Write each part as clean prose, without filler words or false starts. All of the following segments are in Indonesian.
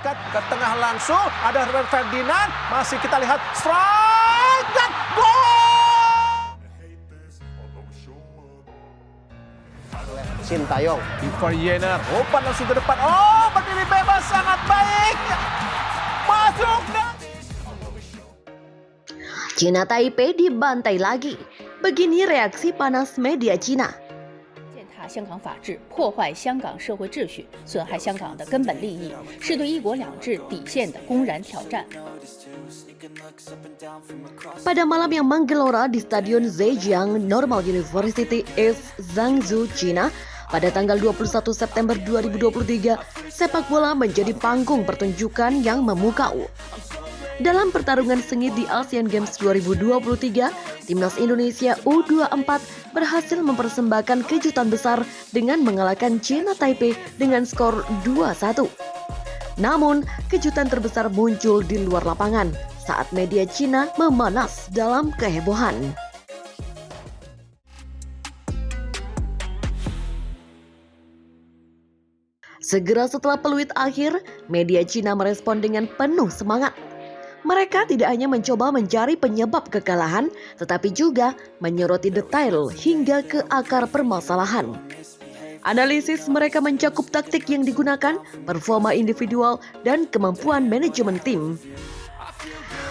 dekat ke tengah langsung. Ada Rio Ferdinand. Masih kita lihat strike dan gol! Sintayong. Ivar Yener. Umpan langsung ke depan. Oh, berdiri bebas sangat baik. Masuk dan... Cina Taipei dibantai lagi. Begini reaksi panas media Cina. 践踏香港法治，破坏香港社会秩序，损害香港的根本利益，是对一国两制底线的公然挑战。 Pada malam yang menggelora di Stadion Zhejiang Normal University East Zhangzhou, China, pada tanggal 21 September 2023, sepak bola menjadi panggung pertunjukan yang memukau. Dalam pertarungan sengit di Asian Games 2023, Timnas Indonesia U24 berhasil mempersembahkan kejutan besar dengan mengalahkan Cina Taipei dengan skor 2-1. Namun, kejutan terbesar muncul di luar lapangan saat media Cina memanas dalam kehebohan. Segera setelah peluit akhir, media Cina merespon dengan penuh semangat. Mereka tidak hanya mencoba mencari penyebab kekalahan, tetapi juga menyoroti detail hingga ke akar permasalahan. Analisis mereka mencakup taktik yang digunakan, performa individual, dan kemampuan manajemen tim.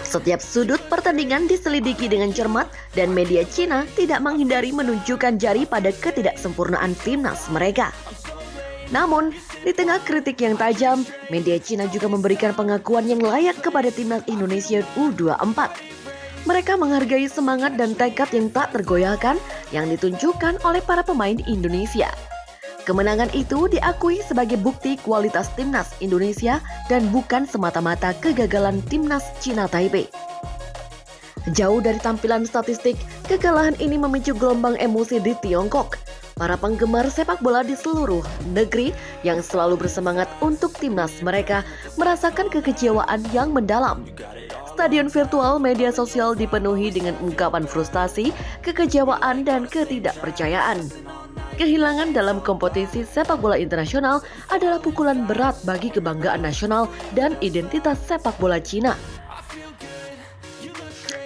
Setiap sudut pertandingan diselidiki dengan cermat dan media Cina tidak menghindari menunjukkan jari pada ketidaksempurnaan timnas mereka. Namun, di tengah kritik yang tajam, media Cina juga memberikan pengakuan yang layak kepada timnas Indonesia U24. Mereka menghargai semangat dan tekad yang tak tergoyahkan yang ditunjukkan oleh para pemain Indonesia. Kemenangan itu diakui sebagai bukti kualitas timnas Indonesia dan bukan semata-mata kegagalan timnas Cina Taipei. Jauh dari tampilan statistik, kekalahan ini memicu gelombang emosi di Tiongkok. Para penggemar sepak bola di seluruh negeri yang selalu bersemangat untuk timnas mereka merasakan kekecewaan yang mendalam. Stadion virtual media sosial dipenuhi dengan ungkapan frustasi, kekecewaan, dan ketidakpercayaan. Kehilangan dalam kompetisi sepak bola internasional adalah pukulan berat bagi kebanggaan nasional dan identitas sepak bola Cina.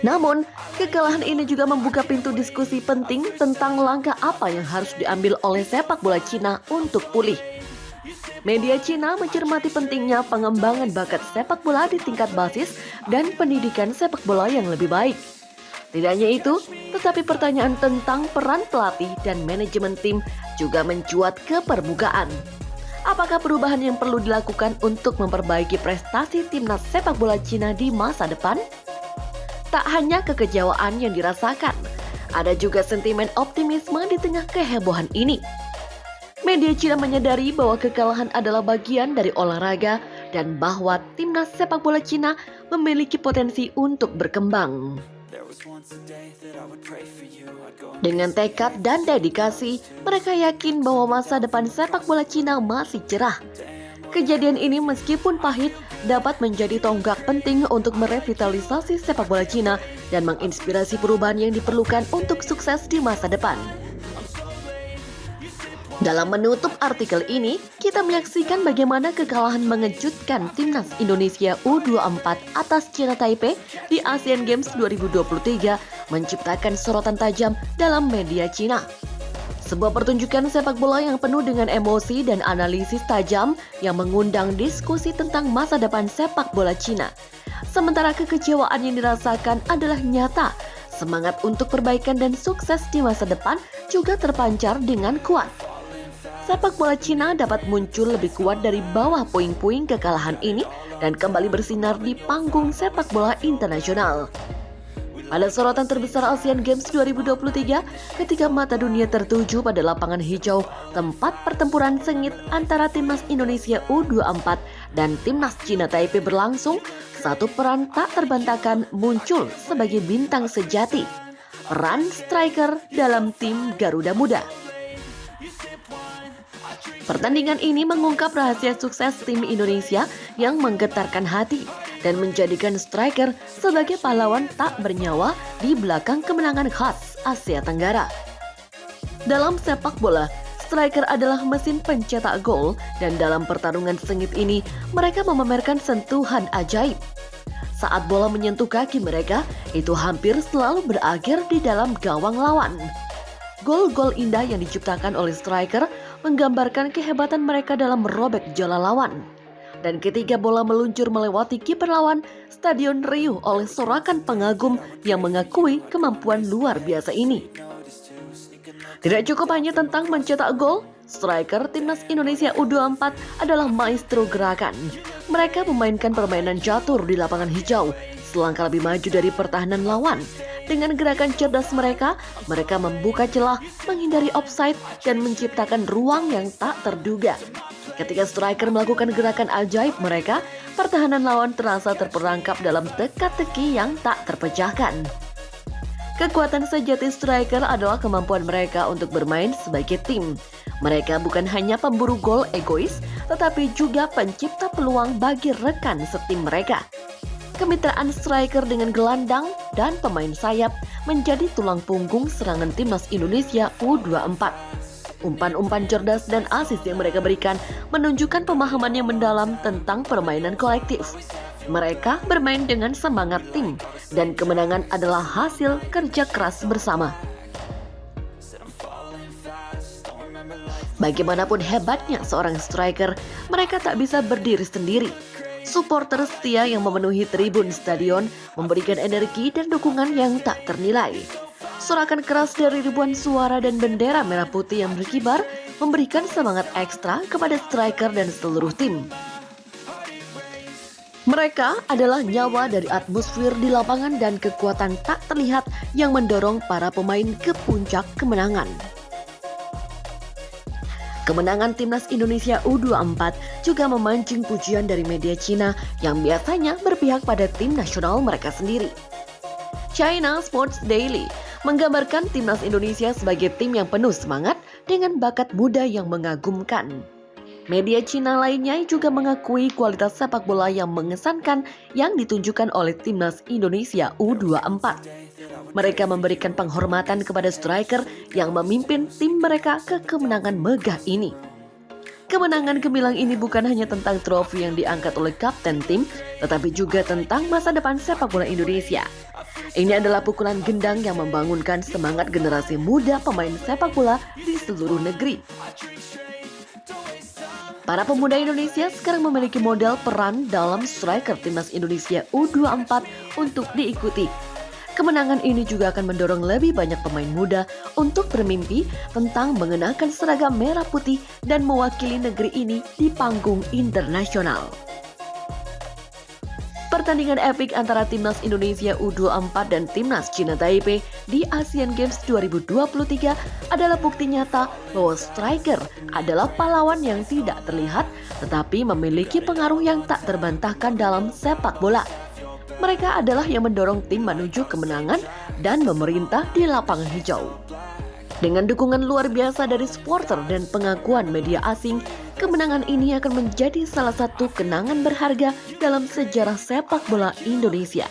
Namun, kekalahan ini juga membuka pintu diskusi penting tentang langkah apa yang harus diambil oleh sepak bola Cina untuk pulih. Media Cina mencermati pentingnya pengembangan bakat sepak bola di tingkat basis dan pendidikan sepak bola yang lebih baik. Tidak hanya itu, tetapi pertanyaan tentang peran pelatih dan manajemen tim juga mencuat ke permukaan. Apakah perubahan yang perlu dilakukan untuk memperbaiki prestasi timnas sepak bola Cina di masa depan? Tak hanya kekecewaan yang dirasakan, ada juga sentimen optimisme di tengah kehebohan ini. Media Cina menyadari bahwa kekalahan adalah bagian dari olahraga dan bahwa timnas sepak bola Cina memiliki potensi untuk berkembang. Dengan tekad dan dedikasi, mereka yakin bahwa masa depan sepak bola Cina masih cerah. Kejadian ini meskipun pahit dapat menjadi tonggak penting untuk merevitalisasi sepak bola Cina dan menginspirasi perubahan yang diperlukan untuk sukses di masa depan. Dalam menutup artikel ini, kita menyaksikan bagaimana kekalahan mengejutkan timnas Indonesia U24 atas Cina Taipei di Asian Games 2023 menciptakan sorotan tajam dalam media Cina. Sebuah pertunjukan sepak bola yang penuh dengan emosi dan analisis tajam yang mengundang diskusi tentang masa depan sepak bola Cina. Sementara kekecewaan yang dirasakan adalah nyata, semangat untuk perbaikan dan sukses di masa depan juga terpancar dengan kuat. Sepak bola Cina dapat muncul lebih kuat dari bawah puing-puing kekalahan ini dan kembali bersinar di panggung sepak bola internasional. Pada sorotan terbesar Asian Games 2023, ketika mata dunia tertuju pada lapangan hijau, tempat pertempuran sengit antara timnas Indonesia U24 dan timnas Cina Taipei berlangsung, satu peran tak terbantahkan muncul sebagai bintang sejati, peran striker dalam tim Garuda Muda. Pertandingan ini mengungkap rahasia sukses tim Indonesia yang menggetarkan hati dan menjadikan striker sebagai pahlawan tak bernyawa di belakang kemenangan khas Asia Tenggara. Dalam sepak bola, Striker adalah mesin pencetak gol dan dalam pertarungan sengit ini mereka memamerkan sentuhan ajaib. Saat bola menyentuh kaki mereka, itu hampir selalu berakhir di dalam gawang lawan. Gol-gol indah yang diciptakan oleh striker menggambarkan kehebatan mereka dalam merobek jala lawan. Dan ketika bola meluncur melewati kiper lawan, stadion riuh oleh sorakan pengagum yang mengakui kemampuan luar biasa ini. Tidak cukup hanya tentang mencetak gol, striker timnas Indonesia U24 adalah maestro gerakan. Mereka memainkan permainan catur di lapangan hijau, selangkah lebih maju dari pertahanan lawan. Dengan gerakan cerdas mereka membuka celah, menghindari offside, dan menciptakan ruang yang tak terduga. Ketika striker melakukan gerakan ajaib mereka, pertahanan lawan terasa terperangkap dalam teka-teki yang tak terpecahkan. Kekuatan sejati striker adalah kemampuan mereka untuk bermain sebagai tim. Mereka bukan hanya pemburu gol egois, tetapi juga pencipta peluang bagi rekan setim mereka. Kemitraan striker dengan gelandang dan pemain sayap menjadi tulang punggung serangan timnas Indonesia U24. Umpan-umpan cerdas dan asis yang mereka berikan menunjukkan pemahaman yang mendalam tentang permainan kolektif. Mereka bermain dengan semangat tim, dan kemenangan adalah hasil kerja keras bersama. Bagaimanapun hebatnya seorang striker, mereka tak bisa berdiri sendiri. Supporter setia yang memenuhi tribun stadion memberikan energi dan dukungan yang tak ternilai. Sorakan keras dari ribuan suara dan bendera merah putih yang berkibar memberikan semangat ekstra kepada striker dan seluruh tim. Mereka adalah nyawa dari atmosfer di lapangan dan kekuatan tak terlihat yang mendorong para pemain ke puncak kemenangan. Kemenangan timnas Indonesia U24 juga memancing pujian dari media Cina yang biasanya berpihak pada tim nasional mereka sendiri. China Sports Daily menggambarkan timnas Indonesia sebagai tim yang penuh semangat dengan bakat muda yang mengagumkan. Media Cina lainnya juga mengakui kualitas sepak bola yang mengesankan yang ditunjukkan oleh timnas Indonesia U24. Mereka memberikan penghormatan kepada striker yang memimpin tim mereka ke kemenangan megah ini. Kemenangan gemilang ini bukan hanya tentang trofi yang diangkat oleh kapten tim, tetapi juga tentang masa depan sepak bola Indonesia. Ini adalah pukulan gendang yang membangunkan semangat generasi muda pemain sepak bola di seluruh negeri. Para pemuda Indonesia sekarang memiliki modal peran dalam striker timnas Indonesia U24 untuk diikuti. Kemenangan ini juga akan mendorong lebih banyak pemain muda untuk bermimpi tentang mengenakan seragam merah putih dan mewakili negeri ini di panggung internasional. Pertandingan epik antara timnas Indonesia U24 dan timnas Cina Taipei di Asian Games 2023 adalah bukti nyata bahwa striker adalah pahlawan yang tidak terlihat tetapi memiliki pengaruh yang tak terbantahkan dalam sepak bola. Mereka adalah yang mendorong tim menuju kemenangan dan memerintah di lapangan hijau. Dengan dukungan luar biasa dari supporter dan pengakuan media asing, kemenangan ini akan menjadi salah satu kenangan berharga dalam sejarah sepak bola Indonesia.